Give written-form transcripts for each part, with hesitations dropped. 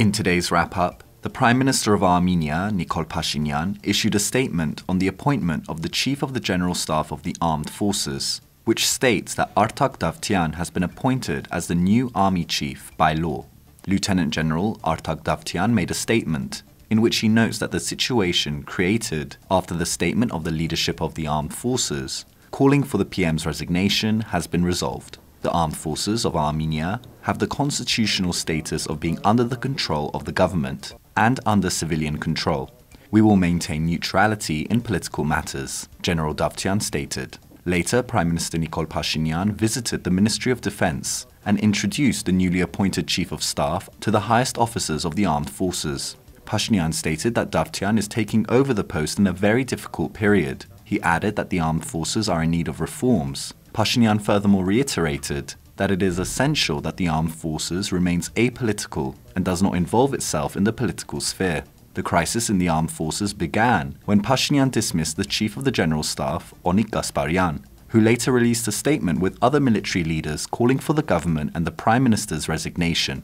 In today's wrap-up, the Prime Minister of Armenia, Nikol Pashinyan, issued a statement on the appointment of the Chief of the General Staff of the Armed Forces, which states that Artak Davtyan has been appointed as the new army chief by law. Lieutenant General Artak Davtyan made a statement in which he notes that the situation created after the statement of the leadership of the armed forces calling for the PM's resignation has been resolved. The armed forces of Armenia have the constitutional status of being under the control of the government and under civilian control. We will maintain neutrality in political matters, General Davtyan stated. Later, Prime Minister Nikol Pashinyan visited the Ministry of Defense and introduced the newly appointed Chief of Staff to the highest officers of the armed forces. Pashinyan stated that Davtyan is taking over the post in a very difficult period. He added that the armed forces are in need of reforms. Pashinyan furthermore reiterated that it is essential that the armed forces remains apolitical and does not involve itself in the political sphere. The crisis in the armed forces began when Pashinyan dismissed the Chief of the General Staff, Onik Gasparyan, who later released a statement with other military leaders calling for the government and the Prime Minister's resignation.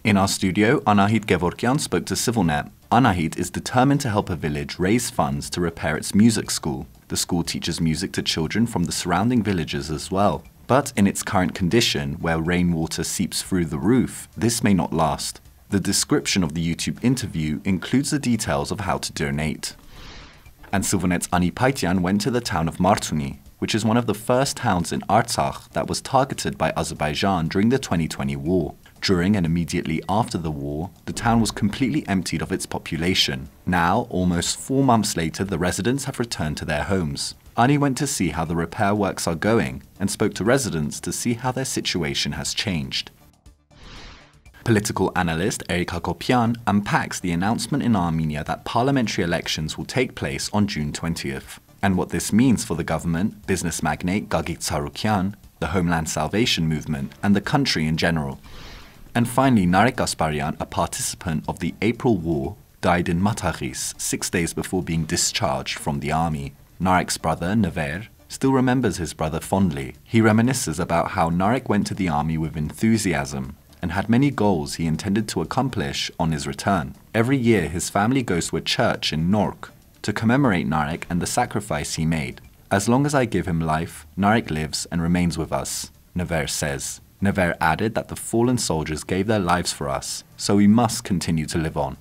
In our studio, Anahit Gevorkian spoke to CivilNet. Anahit is determined to help a village raise funds to repair its music school. The school teaches music to children from the surrounding villages as well. But in its current condition, where rainwater seeps through the roof, this may not last. The description of the YouTube interview includes the details of how to donate. And CivilNet's Ani Paitian went to the town of Martuni, which is one of the first towns in Artsakh that was targeted by Azerbaijan during the 2020 war. During and immediately after the war, the town was completely emptied of its population. Now, almost 4 months later, the residents have returned to their homes. Ani went to see how the repair works are going and spoke to residents to see how their situation has changed. Political analyst Eric Hakopian unpacks the announcement in Armenia that parliamentary elections will take place on June 20th, and what this means for the government, business magnate Gagik Tsarukyan, the Homeland Salvation Movement, and the country in general. And finally, Narek Gasparyan, a participant of the April War, died in Mataghis 6 days before being discharged from the army. Narek's brother, Never, still remembers his brother fondly. He reminisces about how Narek went to the army with enthusiasm and had many goals he intended to accomplish on his return. Every year, his family goes to a church in Nork to commemorate Narek and the sacrifice he made. As long as I give him life, Narek lives and remains with us, Never says. Never added that the fallen soldiers gave their lives for us, so we must continue to live on.